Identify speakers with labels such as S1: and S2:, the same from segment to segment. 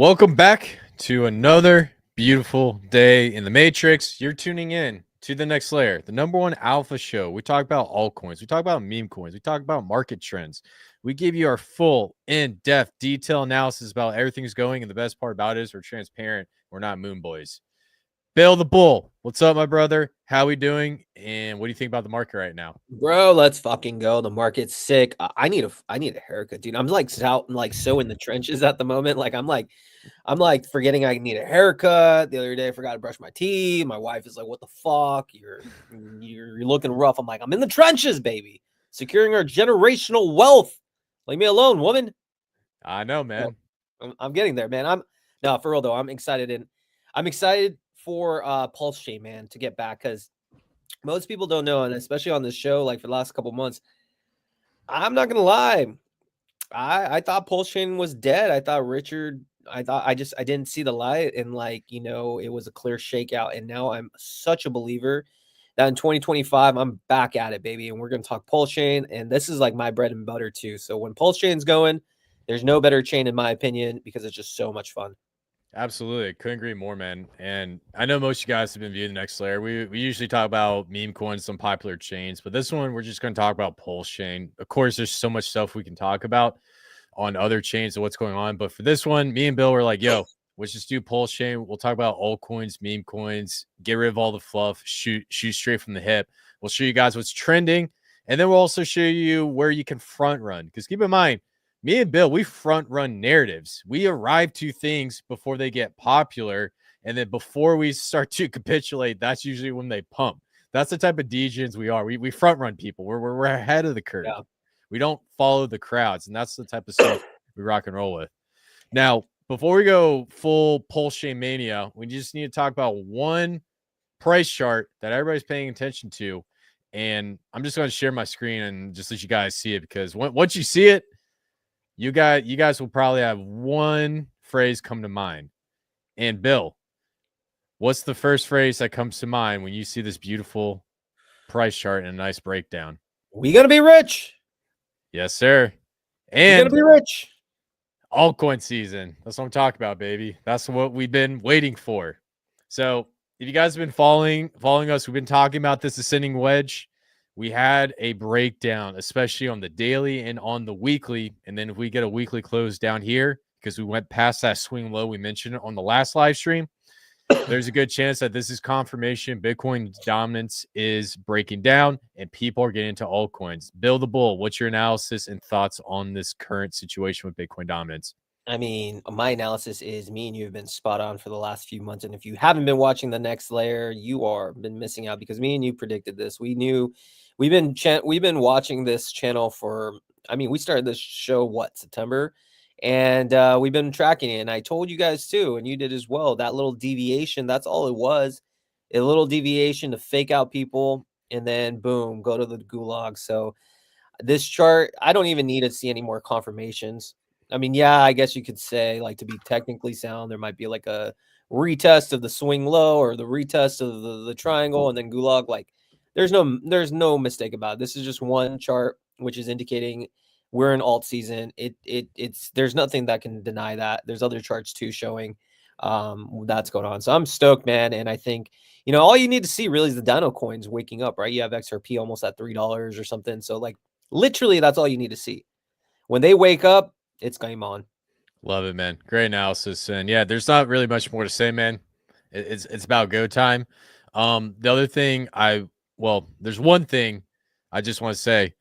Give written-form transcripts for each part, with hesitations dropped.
S1: Welcome back to another beautiful day in the Matrix. You're tuning in to the next layer, the number one alpha show. We talk about altcoins, we talk about meme coins, we talk about market trends. We give you our full, in-depth, detailed analysis about everything's going, and the best part about it is we're transparent. We're not moon boys. Bill the Bull, what's up, my brother? How we doing? And what do you think about the market right now?
S2: Bro, let's fucking go. The market's sick. I need a haircut, dude. I'm like so in the trenches at the moment. I'm like forgetting I need a haircut. The other day I forgot to brush my teeth. My wife is like, "What the fuck? You're looking rough." I'm like, "I'm in the trenches, baby. Securing our generational wealth. Leave me alone, woman."
S1: I know, man.
S2: I'm getting there, man. No, for real though. I'm excited for Pulsechain, man, to get back because most people don't know, and especially on this show, like for the last couple months, I'm not gonna lie. I thought Pulsechain was dead. I didn't see the light, and it was a clear shakeout. And now I'm such a believer that in 2025 I'm back at it, baby. And we're gonna talk Pulsechain, and this is like my bread and butter too. So when Pulsechain's going, there's no better chain in my opinion because it's just so much fun.
S1: Absolutely. Couldn't agree more, man. And I know most of you guys have been viewing the next layer. We usually talk about meme coins, some popular chains, but this one we're just going to talk about Pulsechain. Of course, there's so much stuff we can talk about on other chains and what's going on. But for this one, me and Bill were like, yo, let's just do Pulsechain. We'll talk about altcoins, meme coins, get rid of all the fluff, shoot straight from the hip. We'll show you guys what's trending. And then we'll also show you where you can front run. Because keep in mind, me and Bill, we front run narratives. We arrive to things before they get popular. And then before we start to capitulate, that's usually when they pump. That's the type of degens we are. We front run people. We're ahead of the curve. Yeah. We don't follow the crowds. And that's the type of stuff we rock and roll with. Now, before we go full Pulsechain mania, we just need to talk about one price chart that everybody's paying attention to. And I'm just going to share my screen and just let you guys see it, because once you see it, you guys will probably have one phrase come to mind. And Bill, what's the first phrase that comes to mind when you see this beautiful price chart and a nice breakdown?
S2: We gonna be rich.
S1: Yes, sir. And
S2: we gonna be rich.
S1: Altcoin season. That's what I'm talking about, baby. That's what we've been waiting for. So if you guys have been following us, we've been talking about this ascending wedge. We had a breakdown, especially on the daily and on the weekly. And then if we get a weekly close down here, because we went past that swing low we mentioned on the last live stream, there's a good chance that this is confirmation. Bitcoin dominance is breaking down and people are getting into altcoins. Bill the Bull, what's your analysis and thoughts on this current situation with Bitcoin dominance?
S2: I mean, my analysis is me and you have been spot on for the last few months. And if you haven't been watching the next layer, you are been missing out, because me and you predicted this. We knew we've been watching this channel for, we started this show, September? And we've been tracking it. And I told you guys too, and you did as well, that little deviation, that's all it was. A little deviation to fake out people and then boom, go to the gulag. So this chart, I don't even need to see any more confirmations. Yeah, I guess you could say, like, to be technically sound, there might be like a retest of the swing low or the retest of the triangle and then gulag. Like, there's no mistake about it. This is just one chart which is indicating we're in alt season. It's there's nothing that can deny that. There's other charts too showing that's going on. So I'm stoked, man. And I think, all you need to see really is the Dino coins waking up, right? You have XRP almost at $3 or something. So like literally that's all you need to see. When they wake up, it's game on.
S1: Love it, man. Great analysis. And yeah, there's not really much more to say, man. It's about go time. The other thing there's one thing I just want to say.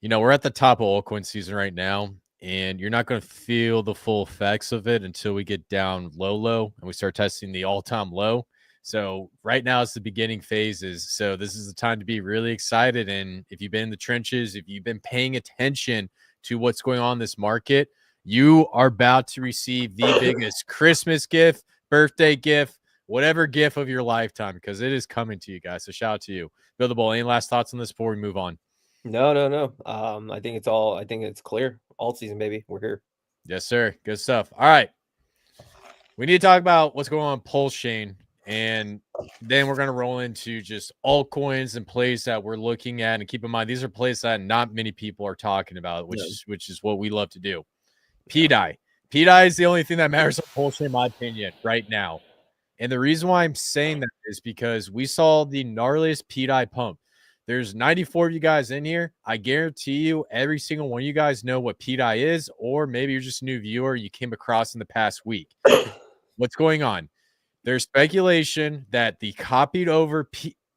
S1: We're at the top of altcoin season right now, and you're not going to feel the full effects of it until we get down low, and we start testing the all-time low. So right now it's the beginning phases. So this is the time to be really excited. And if you've been in the trenches, if you've been paying attention to what's going on in this market, you are about to receive the biggest Christmas gift, birthday gift, whatever gift of your lifetime, because it is coming to you guys. So shout out to you. Bill the Bull, any last thoughts on this before we move on?
S2: No. I think it's clear. Alt season, baby. We're here.
S1: Yes, sir. Good stuff. All right. We need to talk about what's going on Pulsechain, and then we're going to roll into just altcoins and plays that we're looking at. And keep in mind, these are plays that not many people are talking about, which is what we love to do. pDAI. pDAI is the only thing that matters on Pulsechain, in my opinion, right now. And the reason why I'm saying that is because we saw the gnarliest pDAI pump. There's 94 of you guys in here. I guarantee you, every single one of you guys know what pDAI is, or maybe you're just a new viewer you came across in the past week. What's going on? There's speculation that the copied over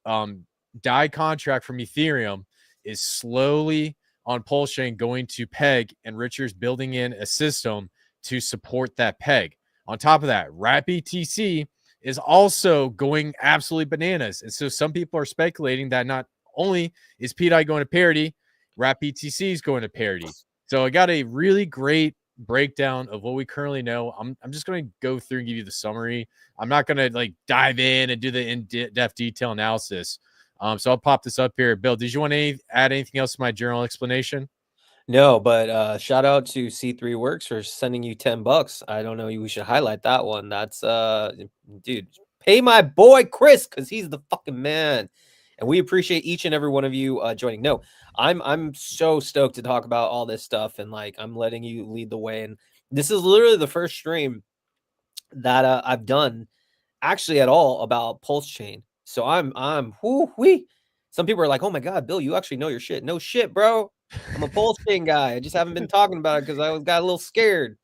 S1: DAI contract from Ethereum is slowly on Pulsechain going to peg, and Richard's building in a system to support that peg. On top of that, wrapBTC is also going absolutely bananas. And so some people are speculating that not only is pDAI going to parity, wrapBTC is going to parity. So I got a really great breakdown of what we currently know. I'm just going to go through and give you the summary. I'm not going to like dive in and do the in-depth detail analysis. So I'll pop this up here. Bill, did you want to add anything else to my general explanation?
S2: No, but shout out to C3 Works for sending you $10. I don't know, we should highlight that one. That's dude, pay my boy Chris because he's the fucking man. And we appreciate each and every one of you joining. No, I'm so stoked to talk about all this stuff, and like I'm letting you lead the way. And this is literally the first stream that I've done actually at all about Pulsechain. So I'm whoo-wee. Some people are like, "Oh my god, Bill, you actually know your shit." No shit, bro. I'm a Pulsechain guy. I just haven't been talking about it because I got a little scared.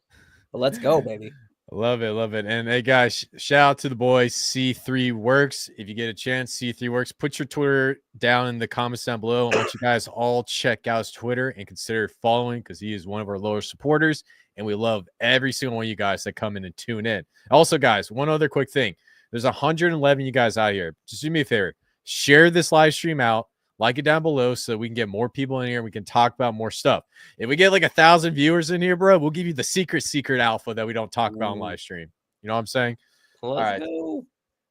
S2: But let's go, baby.
S1: Love it, love it. And hey, guys, shout out to the boy C3 Works. If you get a chance, C3 Works, put your Twitter down in the comments down below. I want you guys all check out his Twitter and consider following because he is one of our lower supporters. And we love every single one of you guys that come in and tune in. Also, guys, one other quick thing. There's 111 of you guys out here. Just do me a favor. Share this live stream out. Like it down below so we can get more people in here. We can talk about more stuff. If we get like 1,000 viewers in here, bro, we'll give you the secret alpha that we don't talk about on live stream. You know what I'm saying?
S2: Let's go.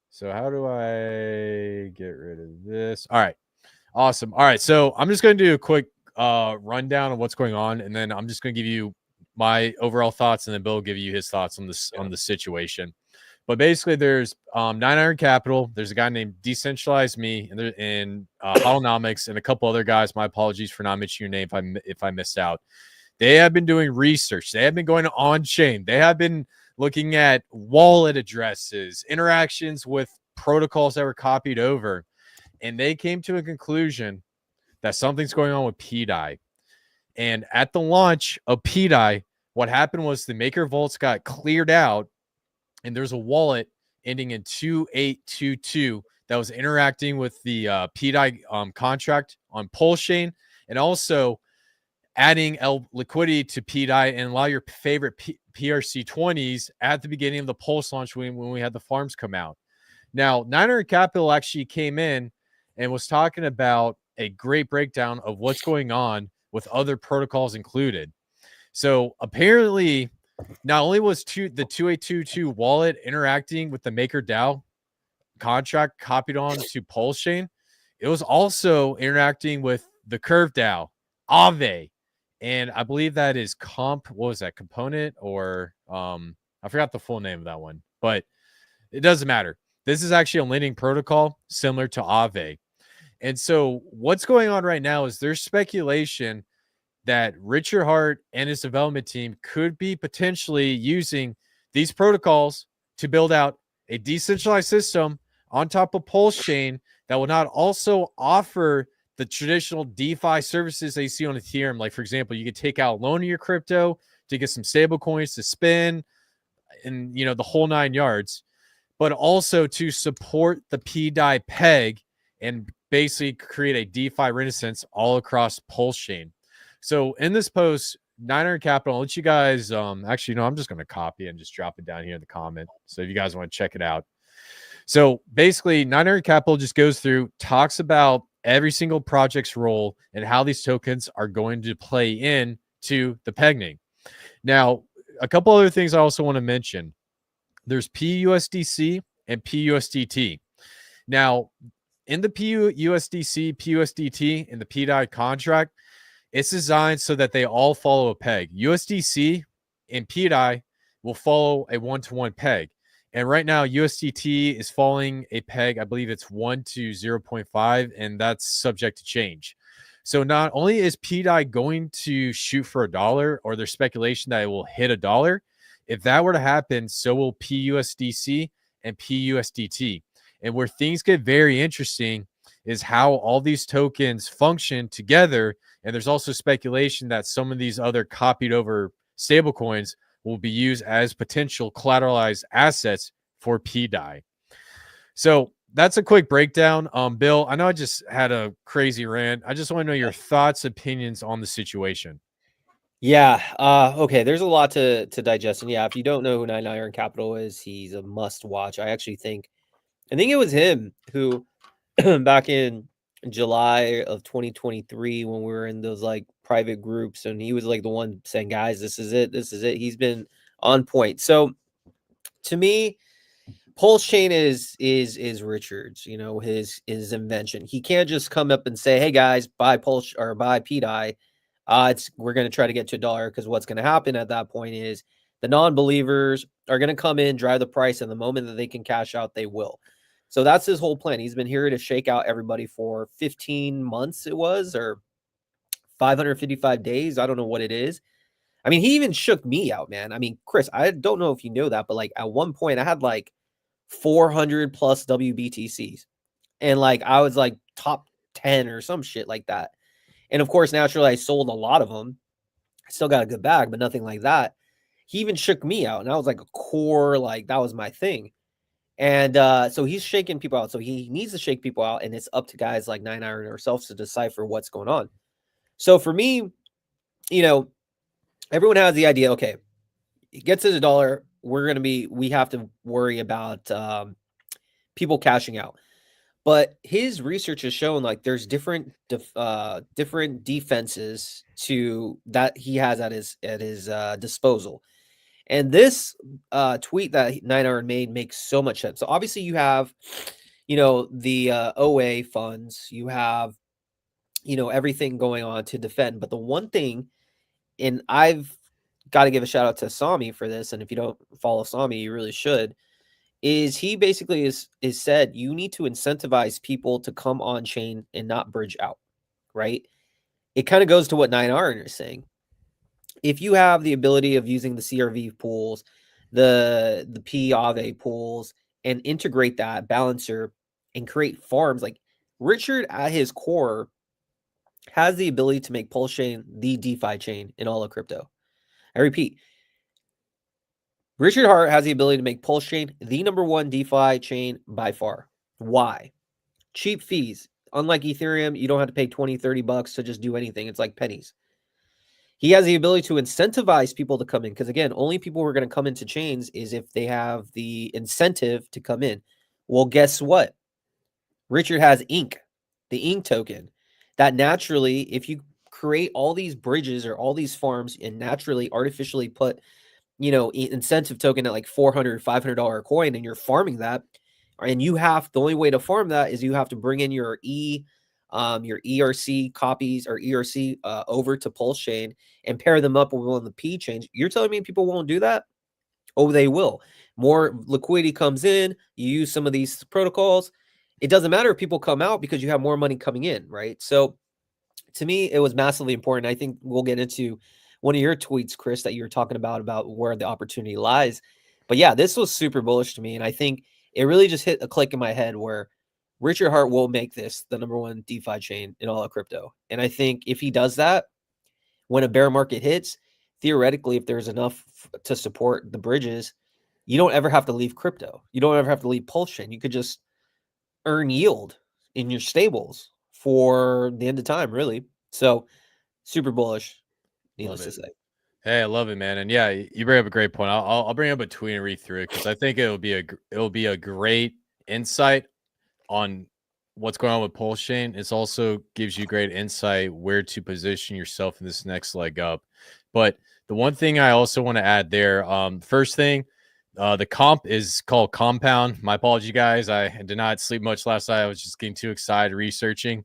S1: So how do I get rid of this? All right. Awesome. All right. So I'm just going to do a quick rundown of what's going on. And then I'm just going to give you my overall thoughts. And then Bill will give you his thoughts on this, on the situation. But basically, there's 900 Capital. There's a guy named Decentralized Me, and Autonomics, and a couple other guys. My apologies for not mentioning your name if I missed out. They have been doing research. They have been going on chain. They have been looking at wallet addresses, interactions with protocols that were copied over, and they came to a conclusion that something's going on with pDAI. And at the launch of pDAI, what happened was the maker vaults got cleared out. And there's a wallet ending in 2822 that was interacting with the pDAI contract on Pulsechain, and also adding liquidity to pDAI and allow your favorite PRC20s at the beginning of the Pulse launch when we had the farms come out. Now, 900 Capital actually came in and was talking about a great breakdown of what's going on with other protocols included. So apparently, not only was the 2822 wallet interacting with the MakerDAO contract copied on to Pulsechain, it was also interacting with the CurveDAO, Aave, and I believe that is what was that, Component, or I forgot the full name of that one, but it doesn't matter. This is actually a lending protocol similar to Aave. And so what's going on right now is there's speculation that Richard Hart and his development team could be potentially using these protocols to build out a decentralized system on top of Pulsechain that will not also offer the traditional DeFi services that you see on Ethereum. Like, for example, you could take out a loan of your crypto to get some stable coins to spin and, you know, the whole 9 yards, but also to support the pDAI peg and basically create a DeFi renaissance all across Pulsechain. So in this post, 900 Capital, I'll let you guys, actually, no, I'm just going to copy and just drop it down here in the comment. So if you guys want to check it out. So basically, 900 Capital just goes through, talks about every single project's role and how these tokens are going to play in to the pegging. Now, a couple other things I also want to mention. There's PUSDC and PUSDT. Now, in the PUSDC, PUSDT, in the pDAI contract, it's designed so that they all follow a peg. USDC and pDAI will follow a one-to-one peg. And right now, USDT is following a peg. I believe it's 1 to 0.5, and that's subject to change. So not only is pDAI going to shoot for $1, or there's speculation that it will hit $1, If that were to happen, so will PUSDC and PUSDT. And where things get very interesting is how all these tokens function together. And there's also speculation that some of these other copied over stablecoins will be used as potential collateralized assets for pDAI. So that's a quick breakdown. Bill, I know I just had a crazy rant. I just want to know your thoughts, opinions on the situation.
S2: Yeah. Okay. There's a lot to digest, and yeah, if you don't know who 99 Iron Capital is, he's a must watch. I think it was him who back in July of 2023 when we were in those like private groups, and he was like the one saying, "Guys, this is it. This is it." He's been on point. So to me, Pulsechain is Richard's, you know, his invention. He can't just come up and say, "Hey guys, buy Pulse or buy pDAI." We're going to try to get to $1 because what's going to happen at that point is the non-believers are going to come in, drive the price, and the moment that they can cash out, they will. So that's his whole plan. He's been here to shake out everybody for 15 months, it was, or 555 days. I don't know what it is. I mean, he even shook me out, man. I mean, Chris, I don't know if you know that, but like at one point I had like 400 plus WBTCs. And like I was like top 10 or some shit like that. And of course, naturally, I sold a lot of them. I still got a good bag, but nothing like that. He even shook me out. And I was like a core, like that was my thing. And so he's shaking people out. So he needs to shake people out. And it's up to guys like 9 Iron ourselves to decipher what's going on. So for me, you know, everyone has the idea, okay, it gets to $1. We have to worry about people cashing out. But his research has shown like there's different defenses to that he has at his disposal. And this tweet that 9 Iron made makes so much sense. So obviously you have, you know, the OA funds, you have, you know, everything going on to defend. But the one thing, and I've got to give a shout out to Sami for this, and if you don't follow Sami, you really should, is he basically is said you need to incentivize people to come on chain and not bridge out, right? It kind of goes to what 9 Iron is saying. If you have the ability of using the CRV pools, the pAI pools, and integrate that balancer and create farms, like Richard at his core has the ability to make Pulsechain the DeFi chain in all of crypto. I repeat, Richard Hart has the ability to make Pulsechain the #1 DeFi chain by far. Why? Cheap fees. Unlike Ethereum, you don't have to pay 20, $30 to just do anything. It's like pennies. He has the ability to incentivize people to come in because, again, only people who are going to come into chains is if they have the incentive to come in. Well, guess what? Richard has INK, the INK token, that naturally, if you create all these bridges or all these farms and naturally artificially put, you know, incentive token at like $400, $500 coin, and you're farming that, and you have the only way to farm that is you have to bring in your your ERC copies or ERC over to Pulsechain and pair them up with one of the P chains. You're telling me people won't do that? Oh, they will. More liquidity comes in. You use some of these protocols. It doesn't matter if people come out because you have more money coming in, right? So to me, it was massively important. I think we'll get into one of your tweets, Chris, that you were talking about where the opportunity lies. But yeah, this was super bullish to me. And I think it really just hit a click in my head where Richard Hart will make this the #1 DeFi chain in all of crypto. And I think if he does that, when a bear market hits, theoretically, if there's enough to support the bridges, you don't ever have to leave crypto. You don't ever have to leave Pulsechain. You could just earn yield in your stables for the end of time, really. So super bullish, needless to say.
S1: Hey, I love it, man. And yeah, you bring up a great point. I'll bring up a tweet and read through it because I think it'll be a great insight on what's going on with Pulsechain. It also gives you great insight where to position yourself in this next leg up. But the one thing I also want to add there, first thing, the comp is called Compound. My apology, guys. I did not sleep much last night. I was just getting too excited researching.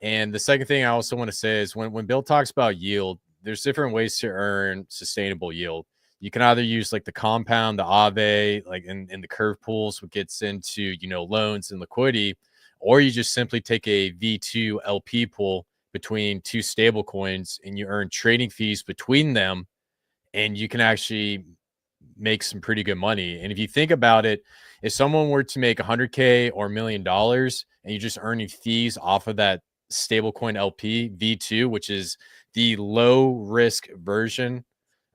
S1: And the second thing I also want to say is when Bill talks about yield, there's different ways to earn sustainable yield. You can either use like the compound, the Aave, like in the curve pools, which gets into, you know, loans and liquidity, or you just simply take a V2 LP pool between two stable coins and you earn trading fees between them. And you can actually make some pretty good money. And if you think about it, if someone were to make 100K or $1 million and you're just earning fees off of that stablecoin LP V2, which is the low risk version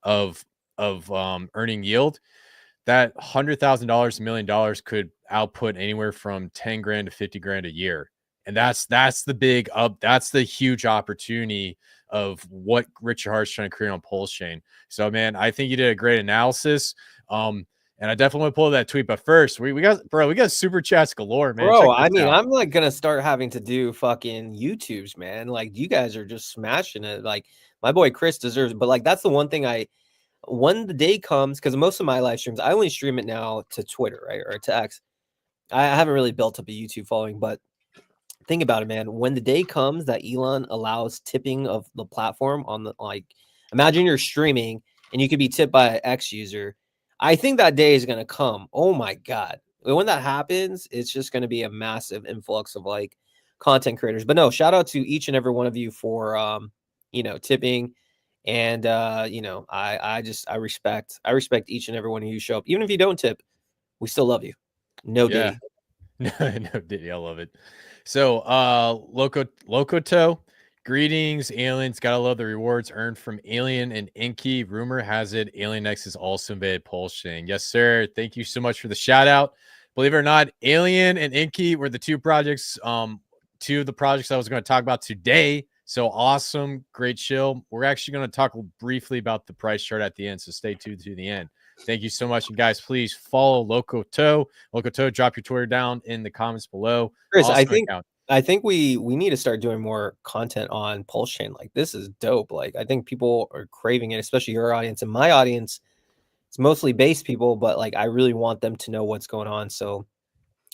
S1: of earning yield, that $100,000, $1 million could output anywhere from 10 grand to 50 grand a year. And that's the big up. That's the huge opportunity of what Richard Hart's trying to create on Pulsechain. So, man, I think you did a great analysis. And I definitely want to pull that tweet. But first, we got super chats galore, man.
S2: Bro,
S1: Check
S2: I
S1: this
S2: mean,
S1: out.
S2: I'm like gonna start having to do fucking YouTubes, man. Like, you guys are just smashing it. Like, my boy Chris deserves, but like, that's the one thing when the day comes, because most of my live streams, I only stream it now to Twitter, right, or to X. I haven't really built up a YouTube following, but think about it, man. When the day comes that Elon allows tipping of the platform on the, like, imagine you're streaming and you could be tipped by an X user. I think that day is gonna come. Oh my god. When that happens, it's just gonna be a massive influx of like content creators. But no, shout out to each and every one of you for tipping. And I respect each and every one of you show up. Even if you don't tip, we still love you. No
S1: Yeah.
S2: Diddy.
S1: No, Diddy, I love it. So, Locoto, greetings, aliens. Gotta love the rewards earned from Alien and Inky. Rumor has it, Alien X is also invaded Pulsechain. Yes, sir. Thank you so much for the shout out. Believe it or not, Alien and Inky were the two of the projects I was going to talk about today. So awesome, great chill. We're actually going to talk briefly about the price chart at the end, so stay tuned to the end. Thank you so much. And guys, please follow Locoto. Locoto, drop your Twitter down in the comments below.
S2: Chris,
S1: Awesome account.
S2: I think we need to start doing more content on Pulsechain. Like, this is dope. Like, I think people are craving it, especially your audience and my audience. It's mostly base people, but like, I really want them to know what's going on. So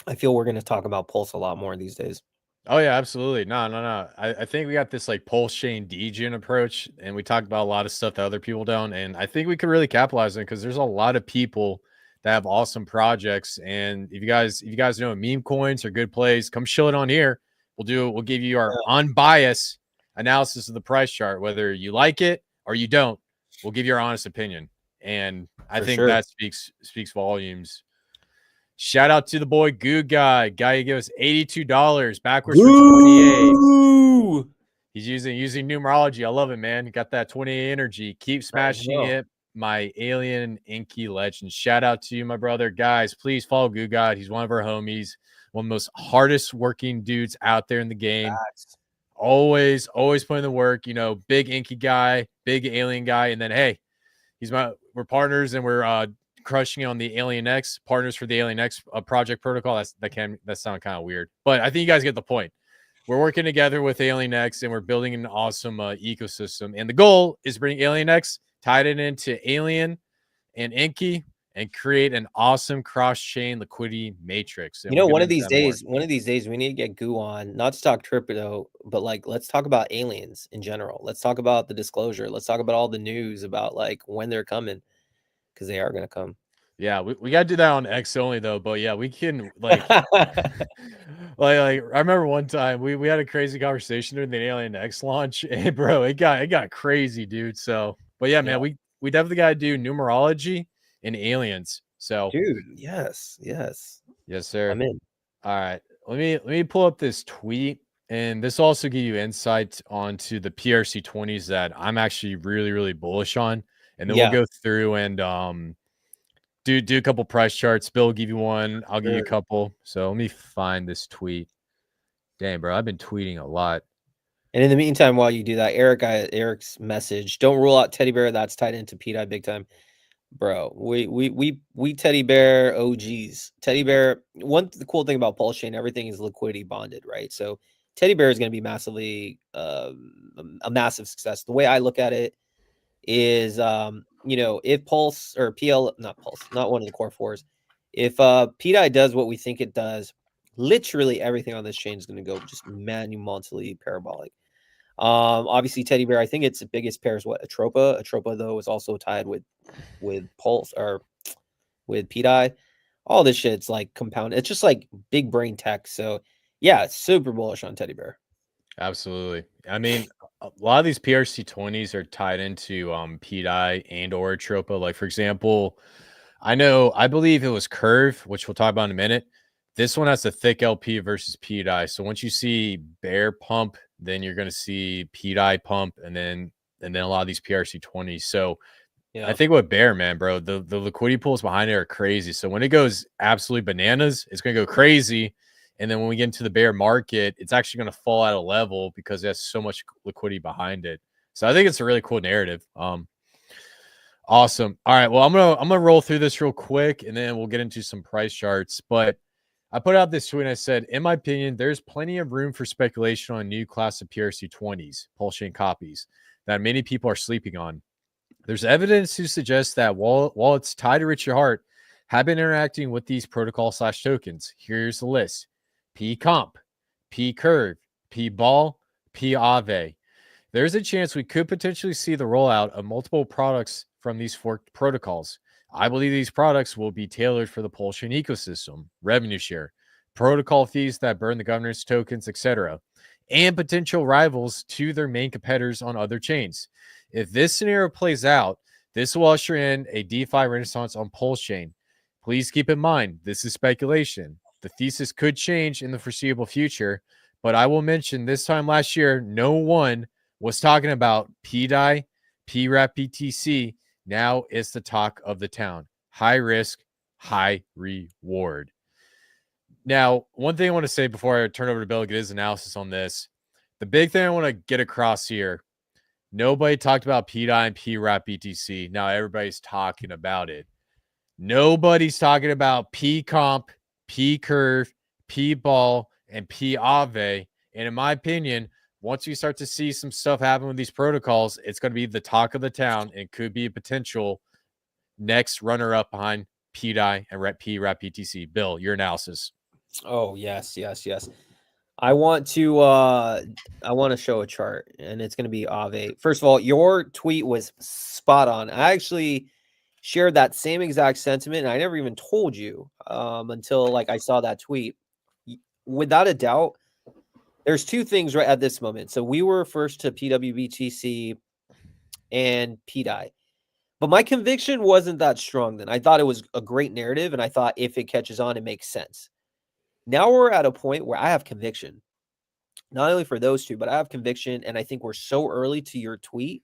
S2: I feel we're going to talk about Pulse a lot more these days.
S1: Oh yeah, absolutely. No. I think we got this like Pulsechain degen approach, and we talked about a lot of stuff that other people don't, and I think we could really capitalize on it because there's a lot of people that have awesome projects. And if you guys know meme coins are good plays, come chill it on here. We'll give you our unbiased analysis of the price chart, whether you like it or you don't. We'll give you our honest opinion, and I think that speaks volumes. Shout out to the boy Goo Guy who gave us $82 backwards for 28. He's using numerology. I love it, man. Got that 28 energy. Keep smashing it. My alien inky legend. Shout out to you, my brother. Guys, please follow Goo Guy. He's one of our homies, one of the most hardest working dudes out there in the game.
S2: Facts.
S1: Always putting the work. Big inky guy, big alien guy, and then hey, we're partners and we're crushing on the Alien X, partners for the Alien X project protocol. That sound kind of weird, but I think you guys get the point. We're working together with Alien X and we're building an awesome ecosystem. And the goal is bring Alien X, tied it into Alien and Inky, and create an awesome cross-chain liquidity matrix. And
S2: one of these days, we need to get Goo on, not to talk crypto, but like, let's talk about aliens in general. Let's talk about the disclosure. Let's talk about all the news about like when they're coming, because they are going to come.
S1: Yeah, we got to do that on X only though. But yeah, we can like, like I remember one time we had a crazy conversation during the Alien X launch, and bro, it got crazy, dude. So, but yeah, man, we definitely got to do numerology and aliens. So,
S2: dude, yes,
S1: sir.
S2: I'm in.
S1: All right, let me pull up this tweet, and this will also give you insight onto the PRC20s that I'm actually really bullish on, and then we'll go through and do a couple price charts. Bill will give you one. I'll give you a couple. So let me find this tweet. Dang, bro, I've been tweeting a lot.
S2: And in the meantime, while you do that, Eric's message: don't rule out Teddy Bear. That's tied into pDAI big time, bro. We Teddy Bear OGs. Teddy Bear. The cool thing about Pulsechain, everything is liquidity bonded, right? So Teddy Bear is going to be massively a massive success. The way I look at it is if Pulse or not one of the core fours, if pDAI does what we think it does, literally everything on this chain is going to go just monumentally parabolic. Obviously Teddy Bear, I think its biggest pair is what, Atropa. Atropa though is also tied with Pulse or with pDAI. All this shit's like compound. It's just like big brain tech. So yeah, super bullish on Teddy Bear.
S1: Absolutely. I mean, a lot of these PRC20s are tied into pDAI and or Atropa. Like for example, I believe it was Curve, which we'll talk about in a minute. This one has a thick LP versus pDAI. So once you see bear pump, then you're going to see pDAI pump, and then a lot of these PRC20s. So I think with bear, man, bro, the liquidity pools behind it are crazy. So when it goes absolutely bananas, it's going to go crazy. And then when we get into the bear market, it's actually going to fall at a level because it has so much liquidity behind it. So I think it's a really cool narrative. Awesome. All right. Well, I'm gonna roll through this real quick, and then we'll get into some price charts. But I put out this tweet and I said, in my opinion, there's plenty of room for speculation on a new class of PRC20s, Pulsechain copies, that many people are sleeping on. There's evidence to suggest that wallets tied to Richard Hart have been interacting with these protocol/tokens. Here's the list: pComp, pCurve, pBall, pAave. There's a chance we could potentially see the rollout of multiple products from these forked protocols. I believe these products will be tailored for the Pulsechain ecosystem, revenue share, protocol fees that burn the governance tokens, etc., and potential rivals to their main competitors on other chains. If this scenario plays out, this will usher in a DeFi renaissance on Pulsechain. Please keep in mind, this is speculation. The thesis could change in the foreseeable future, but I will mention this time last year, no one was talking about pDAI, PRAP BTC. Now it's the talk of the town. High risk, high reward. Now, one thing I want to say before I turn over to Bill to get his analysis on this, the big thing I want to get across here, nobody talked about pDAI and PRAP BTC. Now everybody's talking about it. Nobody's talking about pComp, pCurve, pBall, and pAave. And in my opinion, once we start to see some stuff happen with these protocols, it's going to be the talk of the town and could be a potential next runner-up behind pDAI and PRAP BTC. Bill, your analysis.
S2: Oh, yes. I want to show a chart, and it's going to be Aave. First of all, your tweet was spot on. I actually shared that same exact sentiment, and I never even told you until like I saw that tweet. Without a doubt, there's two things right at this moment. So we were first to PWBTC and pDAI. But my conviction wasn't that strong then. I thought it was a great narrative, and I thought if it catches on, it makes sense. Now we're at a point where I have conviction, not only for those two, but I have conviction, and I think we're so early to your tweet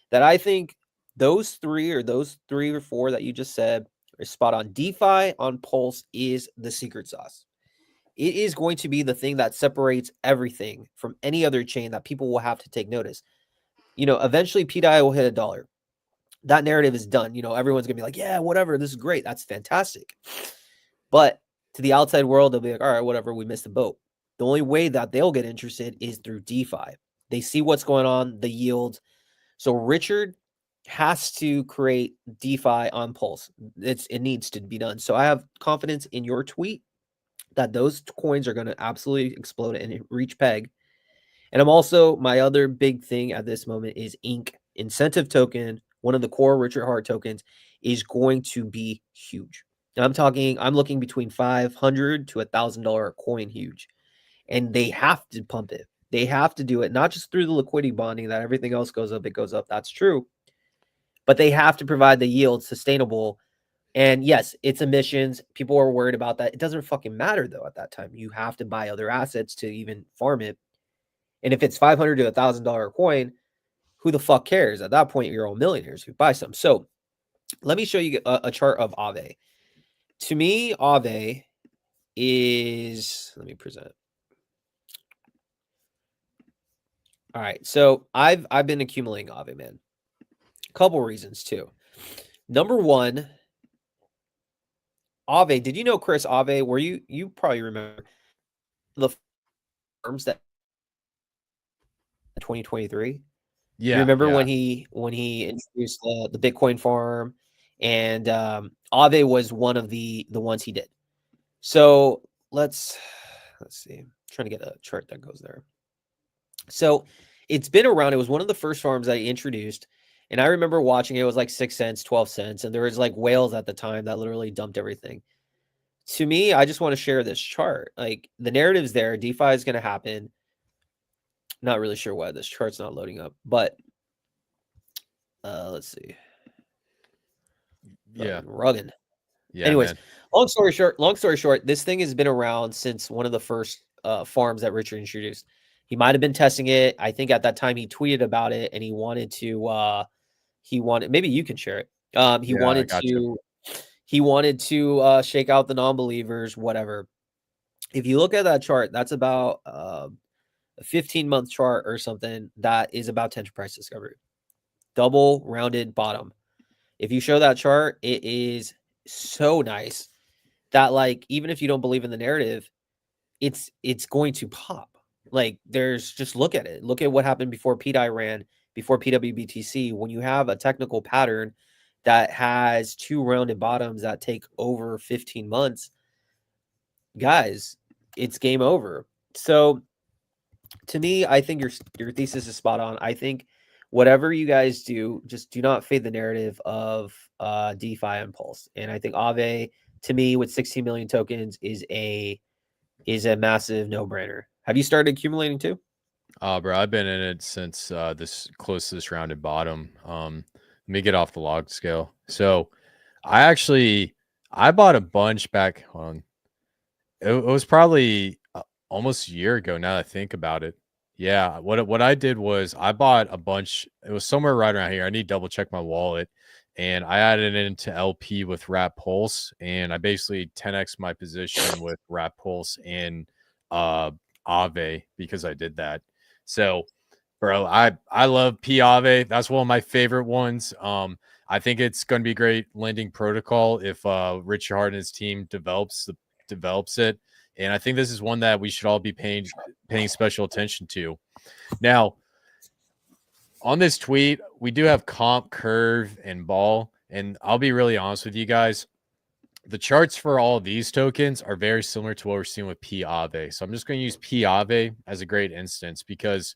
S2: that I think those three or four that you just said are spot on. DeFi on Pulse is the secret sauce. It is going to be the thing that separates everything from any other chain that people will have to take notice. Eventually pDAI will hit $1. That narrative is done. Everyone's gonna be like, yeah, whatever, this is great, that's fantastic. But to the outside world, they'll be like, all right, whatever, we missed the boat. The only way that they'll get interested is through DeFi. They see what's going on, the yield. So Richard has to create DeFi on Pulse. It needs to be done. So I have confidence in your tweet that those coins are going to absolutely explode and reach peg. And my other big thing at this moment is INC, incentive token, one of the core Richard Hart tokens, is going to be huge. And I'm looking between $500 to $1,000 coin huge. And they have to pump it. They have to do it, not just through the liquidity bonding that everything else goes up, it goes up. That's true. But they have to provide the yield sustainable. And yes, it's emissions. People are worried about that. It doesn't fucking matter, though, at that time. You have to buy other assets to even farm it. And if it's $500 to $1,000 coin, who the fuck cares? At that point, you're all millionaires who buy some. So let me show you a chart of Aave. To me, Aave is, let me present. All right. So I've been accumulating Aave, man. A couple reasons too. Number one, Aave, did you know Chris Aave, were you probably remember the farms that 2023?
S1: Yeah.
S2: You remember when he introduced the Bitcoin farm, and Aave was one of the ones he did. So let's see. I'm trying to get a chart that goes there. So it's been around. It was one of the first farms that he introduced. And I remember watching it. It was like 6 cents, 12 cents. And there was like whales at the time that literally dumped everything. To me, I just want to share this chart. Like the narrative's there. DeFi is going to happen. Not really sure why this chart's not loading up. But let's see.
S1: Yeah.
S2: Rugged.
S1: Yeah,
S2: Anyways,
S1: man.
S2: long story short, this thing has been around since one of the first farms that Richard introduced. He might have been testing it. I think at that time he tweeted about it and he wanted, maybe you can share it.
S1: Yeah, I got you.
S2: He wanted to shake out the non-believers, whatever. If you look at that chart, that's about a 15-month chart or something that is about tension price discovery. Double rounded bottom. If you show that chart, it is so nice that, like, even if you don't believe in the narrative, it's going to pop. Like, there's, just look at it. Look at what happened before pDAI ran, before PWBTC. When you have a technical pattern that has two rounded bottoms that take over 15 months, guys, it's game over. So to me, I think your thesis is spot on. I think whatever you guys do, just do not fade the narrative of DeFi and Pulse. And I think Aave, to me, with 16 million tokens, is a massive no-brainer. Have you started accumulating too?
S1: Bro, I've been in it since this close to this rounded bottom. Let me get off the log scale. So I bought a bunch back on. It was probably almost a year ago now that I think about it. Yeah, what I did was I bought a bunch. It was somewhere right around here. I need to double check my wallet, and I added it into LP with Rat Pulse, and I basically 10x my position with Rat Pulse and uh Aave because I did that. So, bro, I love pAave. That's one of my favorite ones. I think it's going to be a great lending protocol if Richard Hart and his team develops it. And I think this is one that we should all be paying special attention to. Now, on this tweet, we do have comp, curve, and ball. And I'll be really honest with you guys. The charts for all of these tokens are very similar to what we're seeing with pAave. So I'm just going to use pAave as a great instance because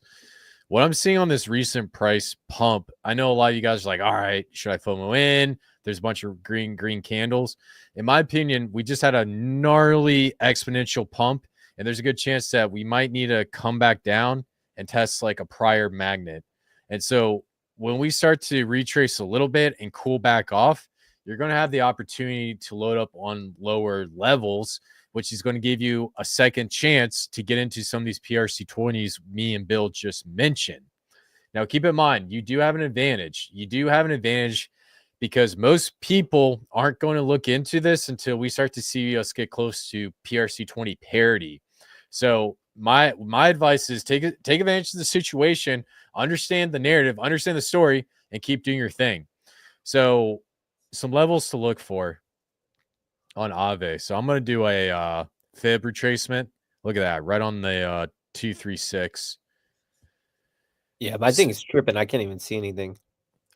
S1: what I'm seeing on this recent price pump, I know a lot of you guys are like, all right, should I FOMO in? There's a bunch of green candles. In my opinion, we just had a gnarly exponential pump, and there's a good chance that we might need to come back down and test like a prior magnet. And so when we start to retrace a little bit and cool back off, you're going to have the opportunity to load up on lower levels, which is going to give you a second chance to get into some of these PRC20s me and Bill just mentioned. Now, keep in mind, you do have an advantage. You do have an advantage because most people aren't going to look into this until we start to see us get close to PRC20 parity. So my advice is take advantage of the situation, understand the narrative, understand the story, and keep doing your thing. So some levels to look for on Aave. So I'm going to do a fib retracement. Look at that, right on the 236.
S2: Yeah, my thing is tripping. I can't even see anything.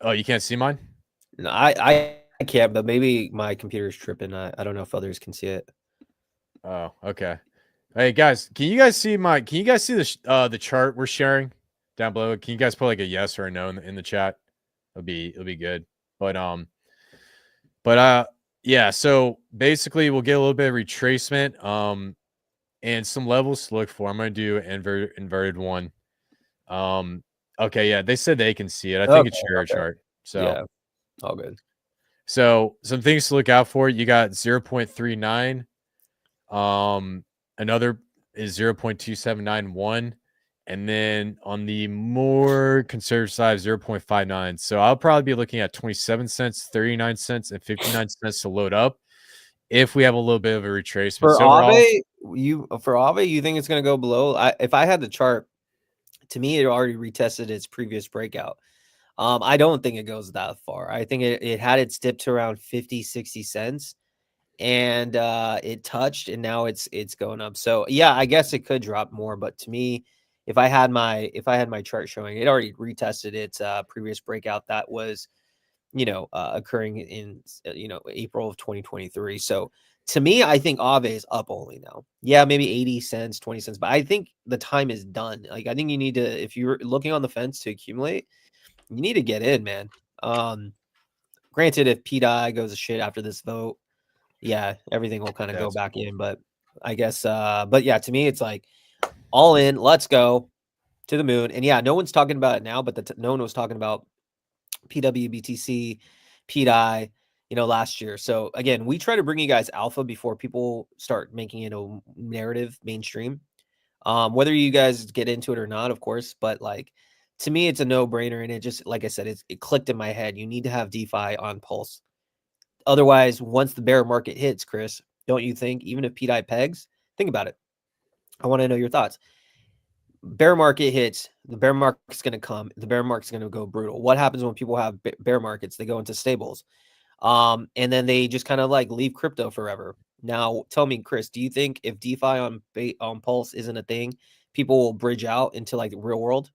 S1: Oh, you can't see mine?
S2: No, I can't, but maybe my computer is tripping. I don't know if others can see it.
S1: Oh, okay. Hey guys, can you guys see the chart we're sharing down below? Can you guys put like a yes or a no in the chat? It'll be good. But yeah, so basically we'll get a little bit of retracement and some levels to look for. I'm going to do inverted one. Okay, yeah, they said they can see it. I think it's share chart. So
S2: yeah, all good.
S1: So some things to look out for. You got 0.39. Another is 0.2791. And then on the more conservative side, 0.59. So I'll probably be looking at 27 cents, 39 cents, and 59 cents to load up if we have a little bit of a retracement.
S2: For
S1: So
S2: Aave, you think it's going to go below? If I had the chart, to me, it already retested its previous breakout. I don't think it goes that far. I think it had its dip to around 50, 60 cents and it touched and now it's going up. So yeah, I guess it could drop more, but to me, if I had my chart showing, it already retested its previous breakout that was, occurring in April of 2023. So to me, I think Aave is up only now. Yeah, maybe 80 cents, 20 cents, but I think the time is done. Like, I think you need to, if you're looking on the fence to accumulate, you need to get in, man. Granted, if pDAI goes to shit after this vote, yeah, everything will kind of go back in. But I guess, but yeah, to me, it's like all in. Let's go to the moon. And yeah, no one's talking about it now, but no one was talking about PWBTC, pDAI, last year. So again, we try to bring you guys alpha before people start making it a narrative mainstream. Whether you guys get into it or not, of course, but like to me, it's a no-brainer. And it just, like I said, it clicked in my head. You need to have DeFi on Pulse. Otherwise, once the bear market hits, Chris, don't you think, even if pDAI pegs, think about it. I want to know your thoughts. Bear market hits, the bear market's going to come. The bear market's going to go brutal. What happens when people have bear markets? They go into stables. And then they just kind of like leave crypto forever. Now, tell me, Chris, do you think if DeFi on Pulse isn't a thing, people will bridge out into like the real world?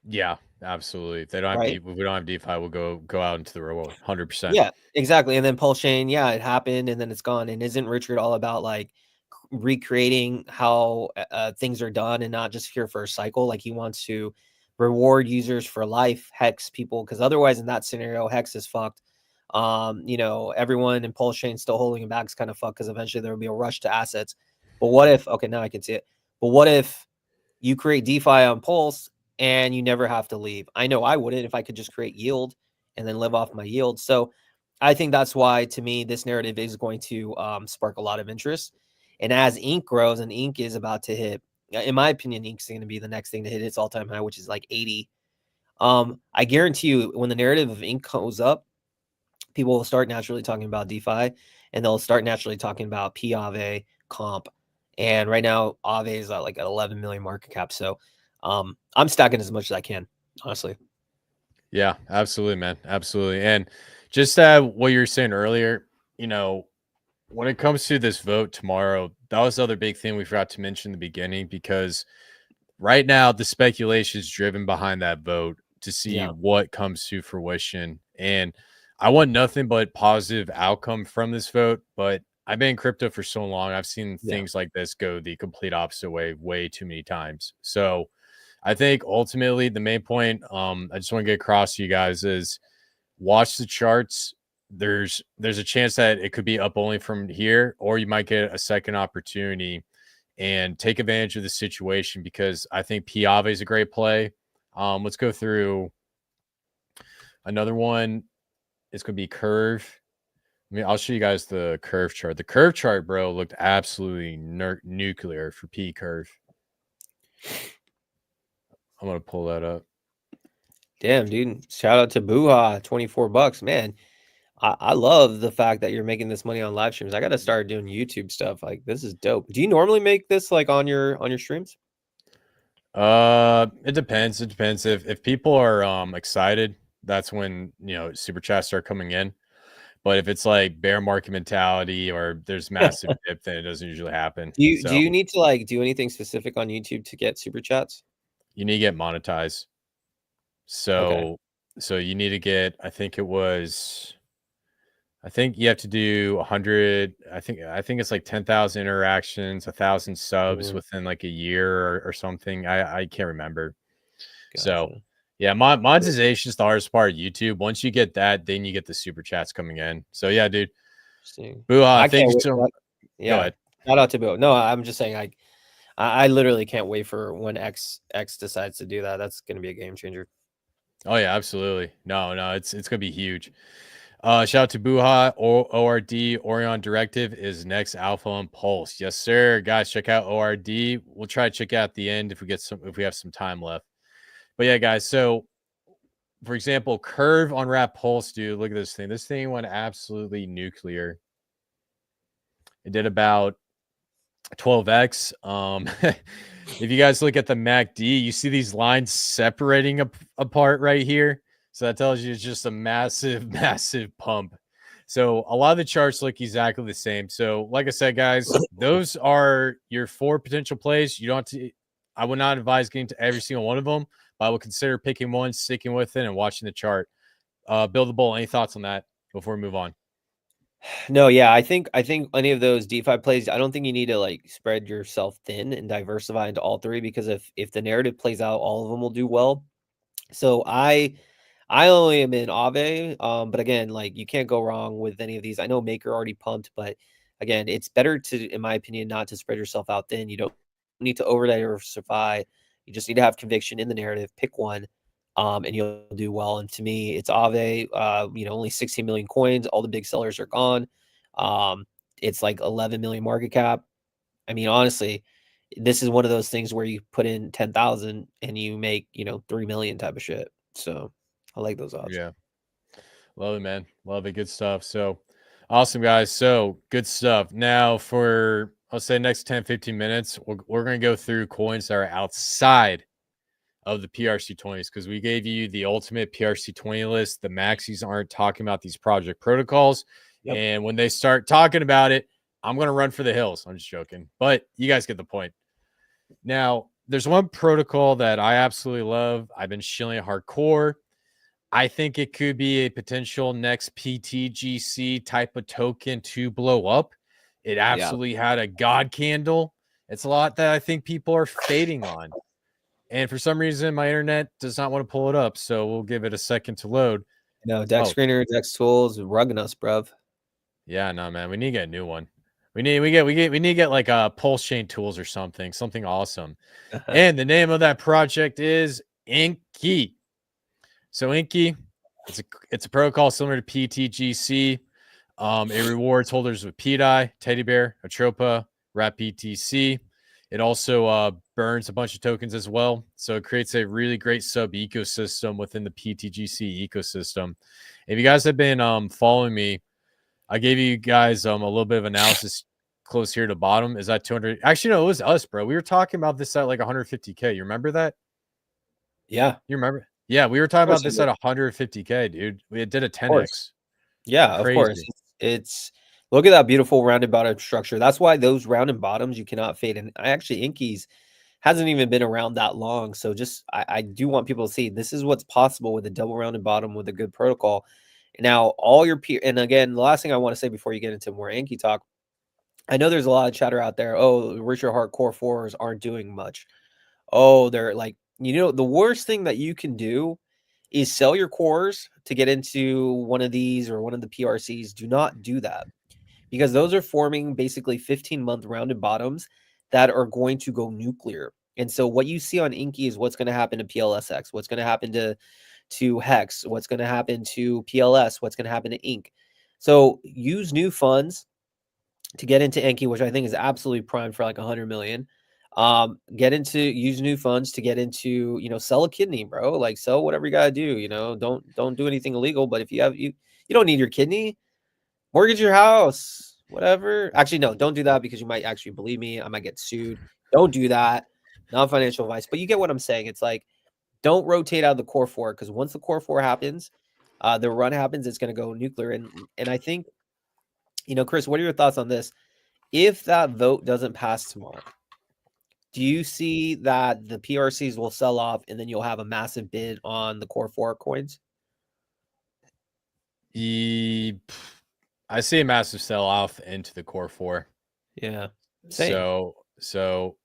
S1: Yeah, absolutely. If they don't have
S2: Right?
S1: if we don't have DeFi, we'll go out into the real world, 100%.
S2: Yeah, exactly. And then Pulsechain, yeah, it happened and then it's gone. And isn't Richard all about like recreating how things are done and not just here for a cycle? Like he wants to reward users for life, hex people, because otherwise in that scenario, hex is fucked. Everyone in Pulsechain still holding back is kind of fucked because eventually there will be a rush to assets. But what if, okay, now I can see it. But what if you create DeFi on Pulse and you never have to leave? I know I wouldn't if I could just create yield and then live off my yield. So I think that's why, to me, this narrative is going to spark a lot of interest. And as Ink grows, and Ink is about to hit, in my opinion, Ink's going to be the next thing to hit its all-time high, which is like 80. I guarantee you, when the narrative of Ink goes up, people will start naturally talking about DeFi, and they'll start naturally talking about pAAVE, comp. And right now, Aave is at like an 11 million market cap. So I'm stacking as much as I can, honestly.
S1: Yeah, absolutely, man. Absolutely. And just what you were saying earlier, when it comes to this vote tomorrow, that was the other big thing we forgot to mention in the beginning, because right now the speculation is driven behind that vote to see what comes to fruition. And I want nothing but positive outcome from this vote, but I've been in crypto for so long. I've seen things like this go the complete opposite way too many times. So I think ultimately the main point I just want to get across to you guys is watch the charts. There's a chance that it could be up only from here, or you might get a second opportunity and take advantage of the situation, because I think pAAVE is a great play. Let's go through another one. It's going to be Curve. I'll show you guys the Curve chart. The Curve chart, bro, looked absolutely nuclear for P Curve. I'm going to pull that up.
S2: Damn, dude. Shout out to Buha, $24. Man, I love the fact that you're making this money on live streams. I got to start doing YouTube stuff. Like, this is dope. Do you normally make this like on your streams?
S1: It depends. It depends. If people are excited, that's when super chats start coming in. But if it's like bear market mentality or there's massive dip, then it doesn't usually happen.
S2: Do you need to like do anything specific on YouTube to get super chats?
S1: You need to get monetized. So you need to get, I think you have to do 100. I think it's like 10,000 interactions, 1,000 subs within like a year or something. I can't remember. Gotcha. So yeah, monetization is the hardest part of YouTube. Once you get that, then you get the super chats coming in. So yeah, dude. Boo, thank you so much.
S2: Yeah. Go ahead. Shout out to Boo. No, I'm just saying I literally can't wait for when X decides to do that. That's gonna be a game changer.
S1: Oh yeah, absolutely. No, it's gonna be huge. Shout out to Buha. ORD Orion Directive is next alpha on Pulse. Yes, sir. Guys, check out ORD. We'll try to check out at the end if we have some time left. But yeah, guys. So, for example, Curve on Wrap Pulse, dude. Look at this thing. This thing went absolutely nuclear. It did about 12x. If you guys look at the MACD, you see these lines separating apart right here. So that tells you it's just a massive, massive pump. So a lot of the charts look exactly the same. So like I said, guys, those are your 4 potential plays. You don't have to, I would not advise getting to every single one of them, but I would consider picking one, sticking with it, and watching the chart. Build the Bull, any thoughts on that before we move on?
S2: No, yeah, I think any of those DeFi plays, I don't think you need to like spread yourself thin and diversify into all 3, because if the narrative plays out, all of them will do well. So I only am in Aave, but again, like you can't go wrong with any of these. I know Maker already pumped, but again, it's better to, in my opinion, not to spread yourself out thin. You don't need to over diversify. You just need to have conviction in the narrative. Pick one. and you'll do well. And to me, it's Aave. Only 16 million coins. All the big sellers are gone. It's like 11 million market cap. I mean, honestly, this is one of those things where you put in 10,000 and you make 3 million type of shit. So I like those odds.
S1: Yeah. Love it, man. Love it. Good stuff. So awesome, guys. So good stuff. Now for, I'll say next 10, 15 minutes, we're going to go through coins that are outside of the PRC20s because we gave you the ultimate PRC20 list. The maxis aren't talking about these project protocols. Yep. And when they start talking about it, I'm going to run for the hills. I'm just joking. But you guys get the point. Now, there's one protocol that I absolutely love. I've been shilling it hardcore. I think it could be a potential next PTGC type of token to blow up. It absolutely had a god candle. It's a lot that I think people are fading on. And for some reason, my internet does not want to pull it up. So we'll give it a second to load.
S2: No, Dex Screener, Dex Tools, rugging us, bruv.
S1: Yeah, no, man. We need to get a new one. We need to get like a Pulsechain tools or something awesome. And the name of that project is Inky. So Inky, it's a protocol similar to PTGC. It rewards holders with pDAI, Teddy Bear, Atropa, Wrap BTC. It also burns a bunch of tokens as well. So it creates a really great sub ecosystem within the PTGC ecosystem. If you guys have been following me, I gave you guys a little bit of analysis close here to the bottom. Is that 200? Actually, no, it was us, bro. We were talking about this at like 150K. You remember that?
S2: Yeah.
S1: You remember? Yeah, we were talking about this at 150K, dude. We did a 10x.
S2: Yeah, of course. It's look at that beautiful rounded bottom structure. That's why those rounded bottoms you cannot fade. And I actually Inky's hasn't even been around that long. So just I do want people to see this is what's possible with a double rounded bottom with a good protocol. Now, all your peer, and again, the last thing I want to say before you get into more Inky talk, I know there's a lot of chatter out there. Oh, Richard Hart Core 4s aren't doing much. Oh, they're like, the worst thing that you can do is sell your cores to get into one of these or one of the PRCs. Do not do that because those are forming basically 15-month rounded bottoms that are going to go nuclear. And so what you see on Inky is what's going to happen to PLSX, what's going to happen to Hex, what's going to happen to PLS, what's going to happen to Ink. So use new funds to get into Inky, which I think is absolutely primed for like 100 million. Use new funds to get into, sell a kidney, bro. Like sell whatever you gotta do, don't do anything illegal. But if you don't need your kidney, mortgage your house, whatever. Actually, no, don't do that because you might actually, believe me, I might get sued. Don't do that. Not financial advice, but you get what I'm saying. It's like, don't rotate out of the core 4 because once the core 4 happens, the run happens, it's going to go nuclear. And I think, Chris, what are your thoughts on this? If that vote doesn't pass tomorrow, do you see that the PRCs will sell off and then you'll have a massive bid on the core 4 coins?
S1: I see a massive sell off into the core 4.
S2: Yeah. Same.
S1: So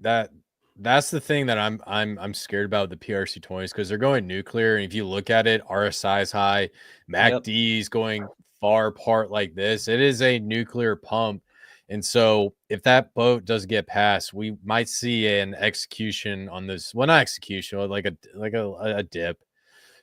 S1: that's the thing that I'm scared about the PRC20s because they're going nuclear. And if you look at it, RSI is high, MACD is going far apart like this. It is a nuclear pump. And so if that vote does get passed, we might see an execution on this. Well, not execution, but like a dip.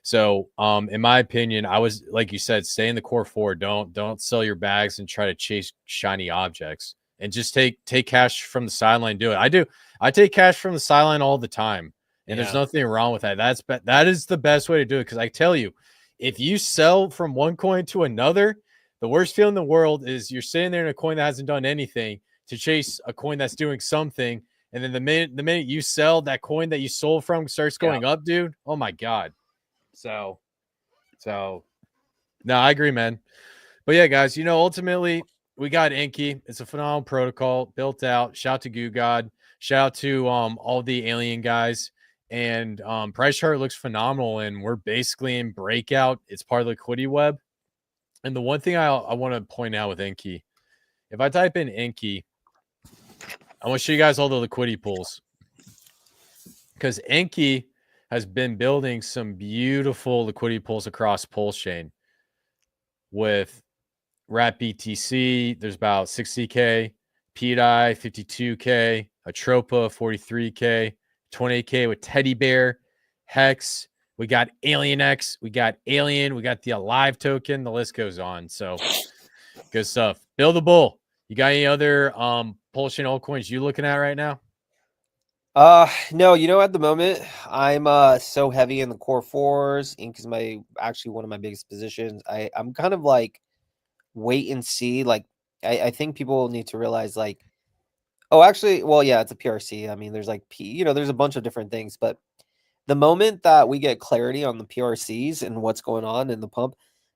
S1: So in my opinion, I was, like you said, stay in the core 4. Don't sell your bags and try to chase shiny objects and just take cash from the sideline. Do it. I take cash from the sideline all the time. And there's nothing wrong with that. That is the best way to do it. Because I tell you, if you sell from one coin to another, the worst feeling in the world is you're sitting there in a coin that hasn't done anything to chase a coin that's doing something. And then the minute you sell, that coin that you sold from starts going up, dude. Oh my God. So no, I agree, man. But yeah, guys, ultimately we got Inky. It's a phenomenal protocol built out. Shout out to Goo God. Shout out to all the alien guys. And price chart looks phenomenal. And we're basically in breakout. It's part of the liquidity web. And the one thing I want to point out with Inky, if I type in Inky, I want to show you guys all the liquidity pools. Because Inky has been building some beautiful liquidity pools across Pulsechain. With Wrap BTC, there's about 60K, pDAI 52K, Atropa 43K, 28K with Teddy Bear, Hex, We got Alien X, we got Alien, we got the Alive token. The list goes on. So good stuff. Build the bull. You got any other Pulsechain altcoins you looking at right now?
S2: No, at the moment I'm so heavy in the core fours. Ink is actually one of my biggest positions. I'm kind of like wait and see. Like I think people need to realize like, oh, actually, well, yeah, it's a PRC. I mean, there's like there's a bunch of different things, but the moment that we get clarity on the PRCs and what's going on in the pump,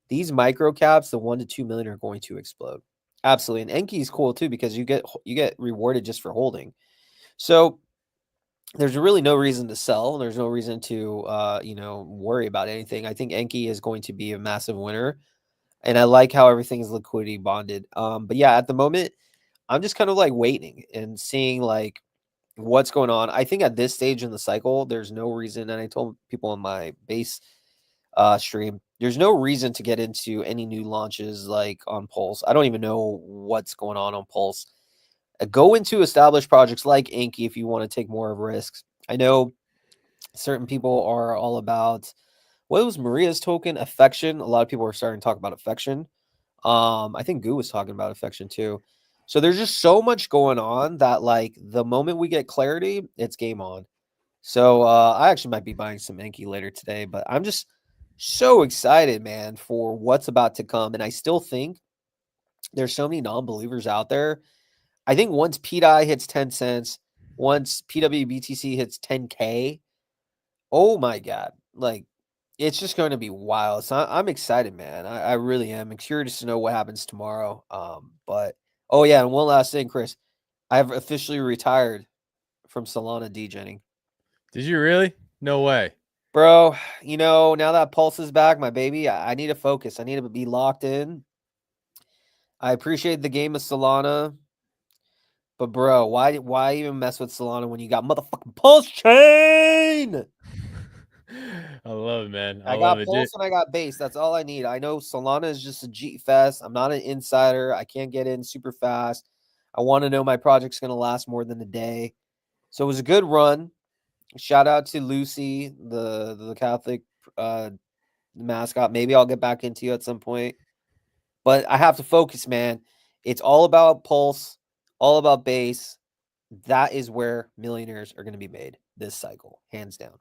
S2: these micro caps, the 1 to 2 million, are going to explode. Absolutely. And Enki is cool too because you get rewarded just for holding. So there's really no reason to sell. There's no reason to worry about anything. I think Enki is going to be a massive winner. And I like how everything is liquidity bonded. But yeah, at the moment, I'm just kind of like waiting and seeing like what's going on. I think at this stage in the cycle, there's no reason, and I told people on my base stream, there's no reason to get into any new launches like on Pulse. I don't even know what's going on Pulse. Go into established projects like Inky if you want to take more of risks. I know certain people are all about, what was Maria's token? Affection. A lot of people are starting to talk about affection. I think Goo was talking about affection too. So there's just so much going on that like the moment we get clarity, it's game on. So I actually might be buying some Enki later today, but I'm just so excited, man, for what's about to come. And I still think there's so many non-believers out there. I think once pDAI hits 10 cents, once PWBTC hits 10K, oh my God, like it's just going to be wild. So I'm excited, man. I really am. I'm curious to know what happens tomorrow. But oh yeah, and one last thing, Chris, I have officially retired from Solana degenning.
S1: Did you really? No way.
S2: Bro, now that Pulse is back, my baby, I need to focus. I need to be locked in. I appreciate the game of Solana, but bro, why even mess with Solana when you got motherfucking Pulsechain?
S1: I love it, man. I
S2: I
S1: love
S2: got
S1: it.
S2: Pulse and I got base. That's all I need. I know Solana is just a G fest. I'm not an insider. I can't get in super fast. I want to know my project's going to last more than a day. So it was a good run. Shout out to Lucy, the Catholic mascot. Maybe I'll get back into you at some point. But I have to focus, man. It's all about Pulse, all about base. That is where millionaires are going to be made this cycle, hands down.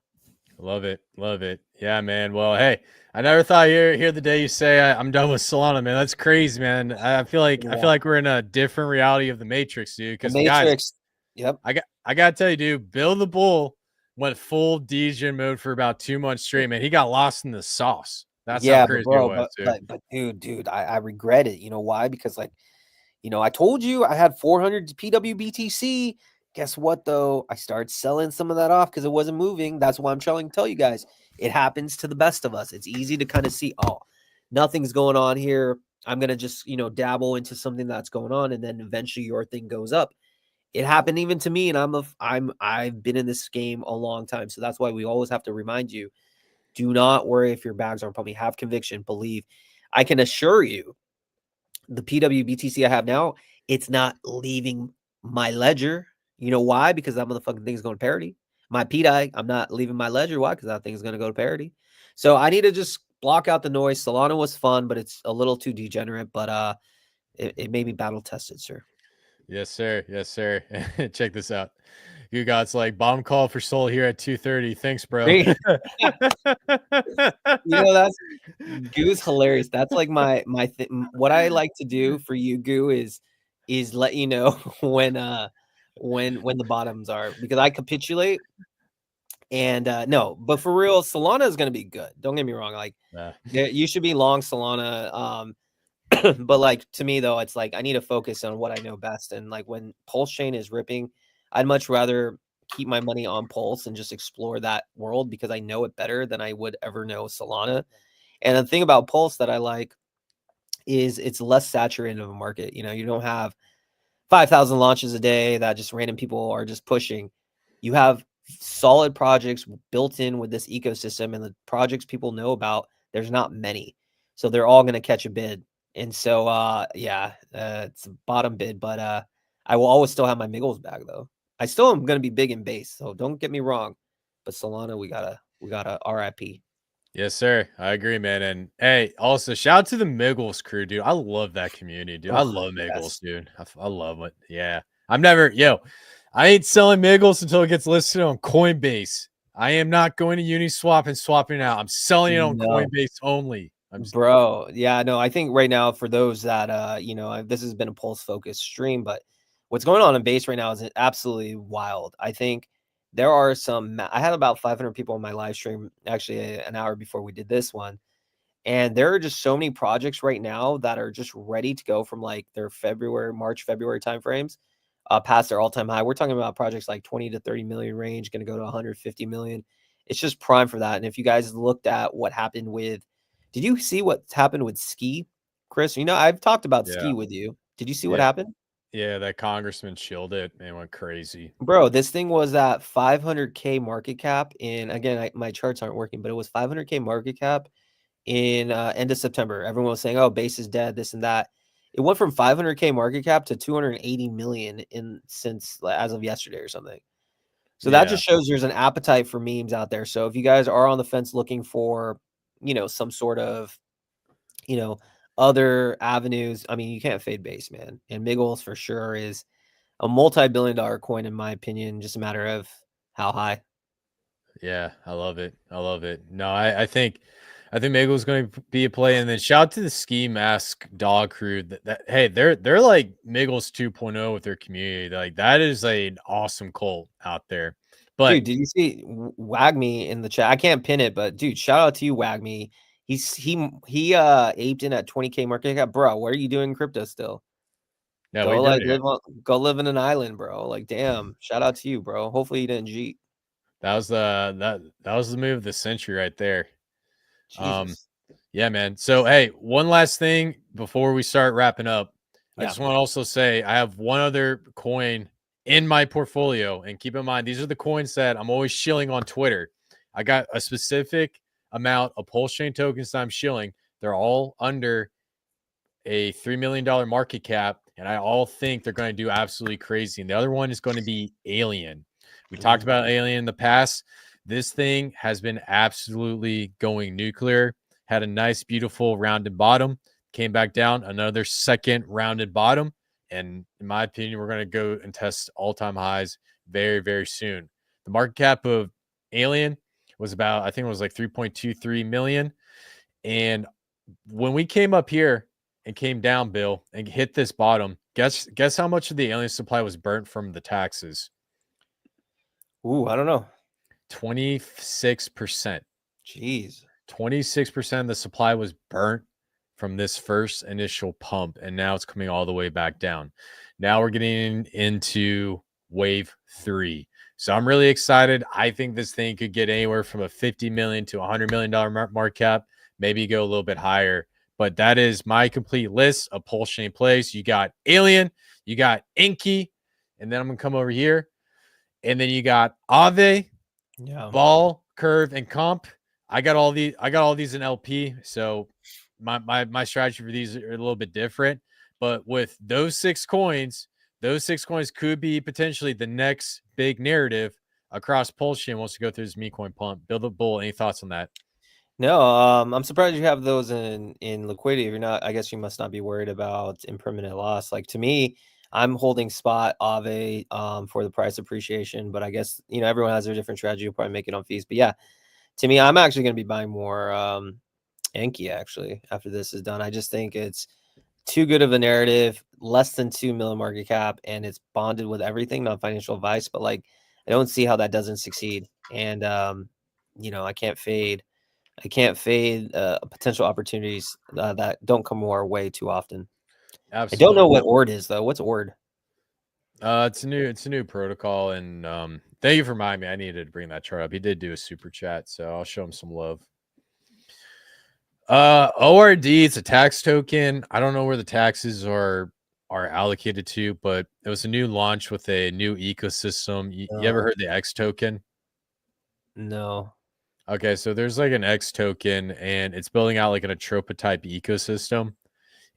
S1: Love it. Love it. Yeah, man. Well, hey, I never thought hear the day you say I'm done with Solana, man. That's crazy, man. I feel like we're in a different reality of the Matrix, dude.
S2: The
S1: Because
S2: Matrix.
S1: guys, yep. I gotta tell you, dude, Bill the Bull went full degen mode for about 2 months straight, man. He got lost in the sauce. That's how crazy it was, dude.
S2: But dude, I regret it. You know why? Because like, I told you I had 400 PWBTC. Guess what though? I started selling some of that off because it wasn't moving. That's why I'm trying to tell you guys. It happens to the best of us. It's easy to kind of see, oh, nothing's going on here. I'm gonna just dabble into something that's going on, and then eventually your thing goes up. It happened even to me, and I've been in this game a long time, so that's why we always have to remind you: do not worry if your bags aren't pumping. Have conviction, believe. I can assure you, the PWBTC I have now, it's not leaving my ledger. You know why? Because that motherfucking thing's going to parity. My pDAI, I'm not leaving my ledger. Why? Because that thing's going to go to parity. So I need to just block out the noise. Solana was fun, but it's a little too degenerate. But it made me battle tested, sir.
S1: Yes, sir. Yes, sir. Check this out. You guys like bomb call for Soul here at 2:30. Thanks, bro.
S2: That's Goo's hilarious. That's like my what I like to do for you, Goo, is let you know when the bottoms are, because I capitulate. And no, but for real, Solana is going to be good. Don't get me wrong. Like you should be long Solana. But like to me though, it's like I need to focus on what I know best. And like when Pulsechain is ripping, I'd much rather keep my money on Pulse and just explore that world because I know it better than I would ever know Solana. And the thing about Pulse that I like is it's less saturated of a market. You don't have 5,000 launches a day that just random people are just pushing. You have solid projects built in with this ecosystem, and the projects people know about, there's not many. So they're all going to catch a bid. And so, it's a bottom bid, but I will always still have my Miggles bag though. I still am going to be big in base. So don't get me wrong, but Solana, we gotta RIP.
S1: Yes, sir. I agree, man. And hey, also shout out to the Miggles crew, dude. I love that community, dude. I
S2: Oh,
S1: love Miggles,
S2: yes.
S1: dude. I love it. Yeah. I'm never, I ain't selling Miggles until it gets listed on Coinbase. I am not going to Uniswap and swapping it out. I'm selling it on
S2: No.
S1: Coinbase only. I'm just,
S2: Bro, yeah, no, I think right now for those that this has been a pulse focused stream, but what's going on in base right now is absolutely wild. I think there are I had about 500 people on my live stream actually an hour before we did this one. And there are just so many projects right now that are just ready to go from like their March, February timeframes, past their all-time high. We're talking about projects like 20 to 30 million range, going to go to 150 million. It's just prime for that. And if you guys looked at what happened did you see what's happened with Ski, Chris? I've talked about
S1: yeah.
S2: Ski with you. Did you see what
S1: Yeah.
S2: happened?
S1: Yeah. That congressman shielded it and went crazy.
S2: Bro, this thing was at 500K market cap. And again, my charts aren't working, but it was 500K market cap in end of September. Everyone was saying, "Oh, base is dead," this and that. It went from 500K market cap to 280 million since as of yesterday or something. So that
S1: Yeah.
S2: just shows there's an appetite for memes out there. So if you guys are on the fence looking for, some sort of, you know, other avenues, I mean, you can't fade base, man. And Miggles for sure is a multi-billion-dollar coin in my opinion, just a matter of how high.
S1: Yeah, I love it. I love it. No, I think Megal's going to be a play, and then shout out to the Ski Mask Dog Crew. Hey, they're like Miggles 2.0 with their community. Like that is an awesome cult out there. But
S2: Dude, did you see Wagme in the chat? I can't pin it, but dude, shout out to you, Wagme. He aped in at 20K market cap. Bro, what are you doing in crypto still?
S1: yeah,
S2: Go
S1: we
S2: like
S1: doing it.
S2: go live in an island, bro. Like, damn, shout out to you, bro. Hopefully you didn't cheat.
S1: That was the move of the century right there. Um,
S2: Jesus.
S1: yeah, man. So hey, one last thing before we start wrapping up. I
S2: Yeah.
S1: just want to also say I have one other coin in my portfolio, and keep in mind these are the coins that I'm always shilling on Twitter. I got a specific amount of Pulsechain tokens that I'm shilling. They're all under a $3 million market cap, and I all think they're going to do absolutely crazy. And the other one is going to be Alien. We talked about Alien in the past. This thing has been absolutely going nuclear. Had a nice, beautiful rounded bottom, came back down, another second rounded bottom. And in my opinion, we're going to go and test all-time highs very, very soon. The market cap of Alien was about, I think it was like 3.23 million. And when we came up here and came down, Bill, and hit this bottom, guess how much of the alien supply was burnt from the taxes?
S2: Ooh, I don't know.
S1: 26%.
S2: Jeez.
S1: 26% of the supply was burnt from this first initial pump, and now it's coming all the way back down. Now we're getting into wave 3. So I'm really excited. I think this thing could get anywhere from a 50 million to $100 million market cap, maybe go a little bit higher. But that is my complete list of Pulsechain plays. You got Alien, you got Inky, and then I'm going to come over here. And then you got Aave,
S2: Yeah.
S1: Ball, Curve, and Comp. I got all these in LP. So my strategy for these are a little bit different. But with those six coins could be potentially the next big narrative across Pulsechain once you go through this Memecoin pump. Build a bull. Any thoughts on that?
S2: No, I'm surprised you have those in liquidity. If you're not, I guess you must not be worried about impermanent loss. Like to me, I'm holding spot Aave for the price appreciation, but I guess everyone has their different strategy. You'll probably make it on fees. But yeah, to me, I'm actually going to be buying more Enki actually after this is done. I just think it's too good of a narrative, less than 2 million market cap, and it's bonded with everything, not financial advice, but like I don't see how that doesn't succeed. And I can't fade. Potential opportunities that don't come our way too often. I don't know
S1: Absolutely.
S2: what ORD is though. What's ORD?
S1: It's a new protocol, and thank you for reminding me. I needed to bring that chart up. He did do a super chat, so I'll show him some love. ORD, it's a tax token. I don't know where the taxes are allocated to, but it was a new launch with a new ecosystem. You ever heard the X token?
S2: No.
S1: Okay, so there's like an X token, and it's building out like an Atropa type ecosystem.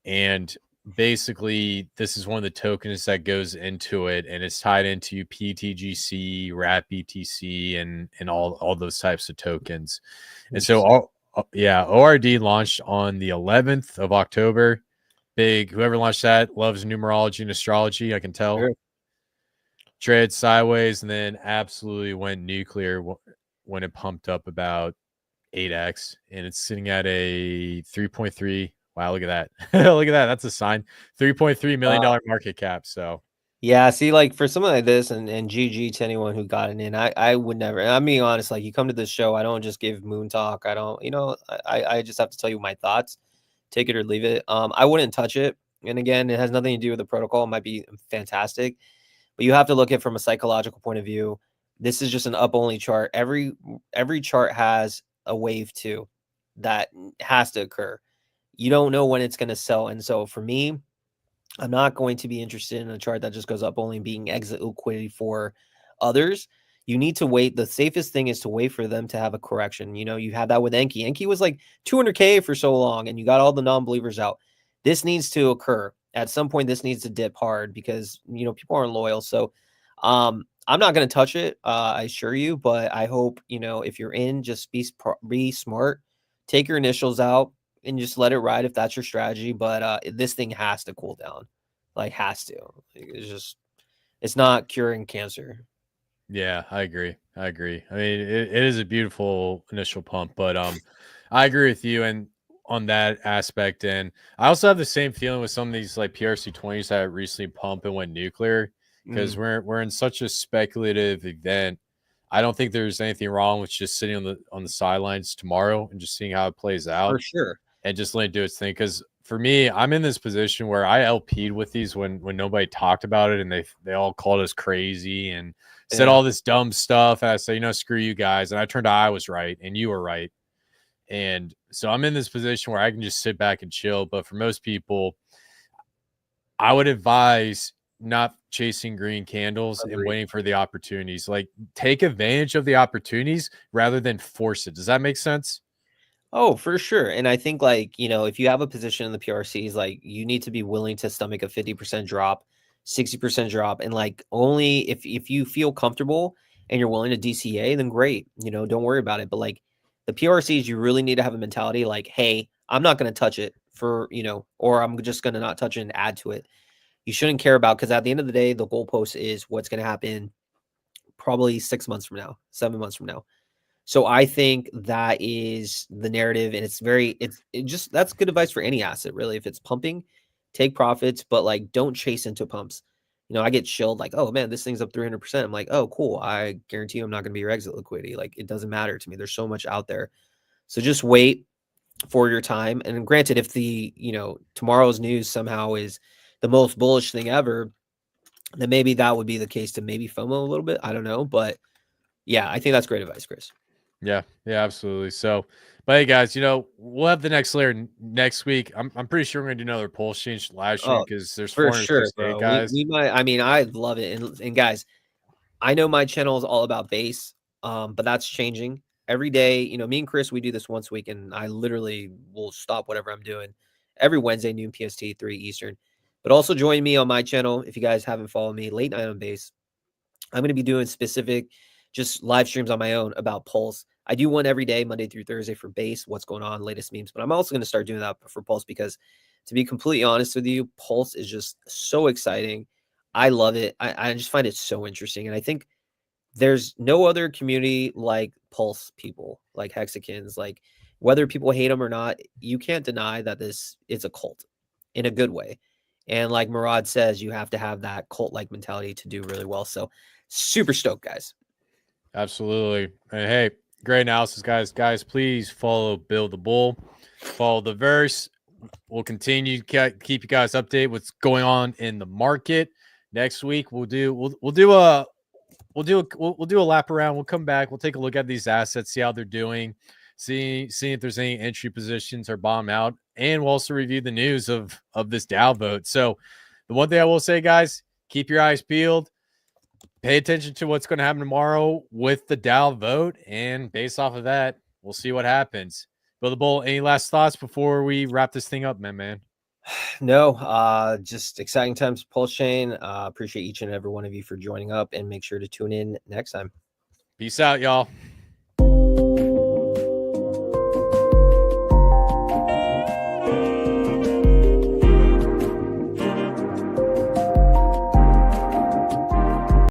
S1: And basically, this is one of the tokens that goes into it, and it's tied into PTGC, RAP BTC, and all those types of tokens. And so Yeah, ORD launched on the 11th of October. Big, whoever launched that loves numerology and astrology, I can tell.
S2: Sure.
S1: Traded sideways and then absolutely went nuclear when it pumped up about 8x, and it's sitting at a 3.3. Wow, look at that. Look at that. That's a sign. $3.3 million market cap. So
S2: yeah, see, like for something like this, and GG to anyone who got it in. I would never. And I'm being honest. Like you come to this show, I don't just give moon talk. I don't. I just have to tell you my thoughts. Take it or leave it. I wouldn't touch it. And again, it has nothing to do with the protocol. It might be fantastic, but you have to look at it from a psychological point of view. This is just an up only chart. Every chart has a wave too that has to occur. You don't know when it's going to sell, and so for me, I'm not going to be interested in a chart that just goes up only being exit liquidity for others. You need to wait. The safest thing is to wait for them to have a correction. You had that with Enki. Enki was like 200K for so long, and you got all the non-believers out. This needs to occur. At some point, this needs to dip hard because, people aren't loyal. So I'm not going to touch it, I assure you, but I hope, if you're in, just be smart, take your initials out, and just let it ride if that's your strategy. But this thing has to cool down, like has to. It's not curing cancer.
S1: yeah, I agree. I mean, it is a beautiful initial pump, but I agree with you and on that aspect. And I also have the same feeling with some of these like PRC20s that recently pumped and went nuclear because we're in such a speculative event. I don't think there's anything wrong with just sitting on the sidelines tomorrow and just seeing how it plays out.
S2: For sure.
S1: And just let it do its thing. Because for me, I'm in this position where I LP'd with these when nobody talked about it, and they all called us crazy and said all this dumb stuff. And I say, screw you guys. And I turned out I was right and you were right. And so I'm in this position where I can just sit back and chill. But for most people, I would advise not chasing green candles and waiting for the opportunities. Like take advantage of the opportunities rather than force it. Does that make sense?
S2: Oh, for sure. And I think if you have a position in the PRCs, like you need to be willing to stomach a 50% drop, 60% drop. And like only if you feel comfortable and you're willing to DCA, then great. Don't worry about it. But like the PRCs, you really need to have a mentality like, hey, I'm not going to touch it or I'm just going to not touch it and add to it. You shouldn't care about, because at the end of the day, the goalpost is what's going to happen probably 6 months from now, 7 months from now. So I think that is the narrative, and that's good advice for any asset, really. If it's pumping, take profits, but like don't chase into pumps. I get chilled like, oh man, this thing's up 300%. I'm like, oh cool. I guarantee you I'm not going to be your exit liquidity. Like it doesn't matter to me. There's so much out there. So just wait for your time. And granted, if tomorrow's news somehow is the most bullish thing ever, then maybe that would be the case to maybe FOMO a little bit. I don't know, but yeah, I think that's great advice, Chris.
S1: Yeah, absolutely. So, but hey, guys, we'll have the next layer next week. I'm pretty sure we're gonna do another Pulsechain live stream because there's
S2: for sure,
S1: 468
S2: bro.
S1: guys.
S2: We might. I mean, I love it, and guys, I know my channel is all about base, but that's changing every day. Me and Chris, we do this once a week, and I literally will stop whatever I'm doing every Wednesday, noon PST, 3 Eastern. But also join me on my channel if you guys haven't followed me. Late night on base. I'm going to be doing specific just live streams on my own about Pulse. I do one every day, Monday through Thursday for base, what's going on, latest memes. But I'm also going to start doing that for Pulse because, to be completely honest with you, Pulse is just so exciting. I love it. I just find it so interesting. And I think there's no other community like Pulse people, like Hexakins. Like whether people hate them or not, you can't deny that it's a cult in a good way. And like Murad says, you have to have that cult-like mentality to do really well. So super stoked, guys.
S1: Absolutely. And hey, great analysis, guys. Guys, please follow Bill the Bull, follow the verse. We'll continue to keep you guys updated what's going on in the market. Next week we'll do a lap around. We'll come back. We'll take a look at these assets, see how they're doing, see if there's any entry positions or bottom out, and we'll also review the news of this DAO vote. So the one thing I will say, guys, keep your eyes peeled. Pay attention to what's going to happen tomorrow with the DAO vote, and based off of that, we'll see what happens. Bill the Bull, any last thoughts before we wrap this thing up, man?
S2: No, just exciting times, Pulsechain. Appreciate each and every one of you for joining up, and make sure to tune in next time.
S1: Peace out, y'all.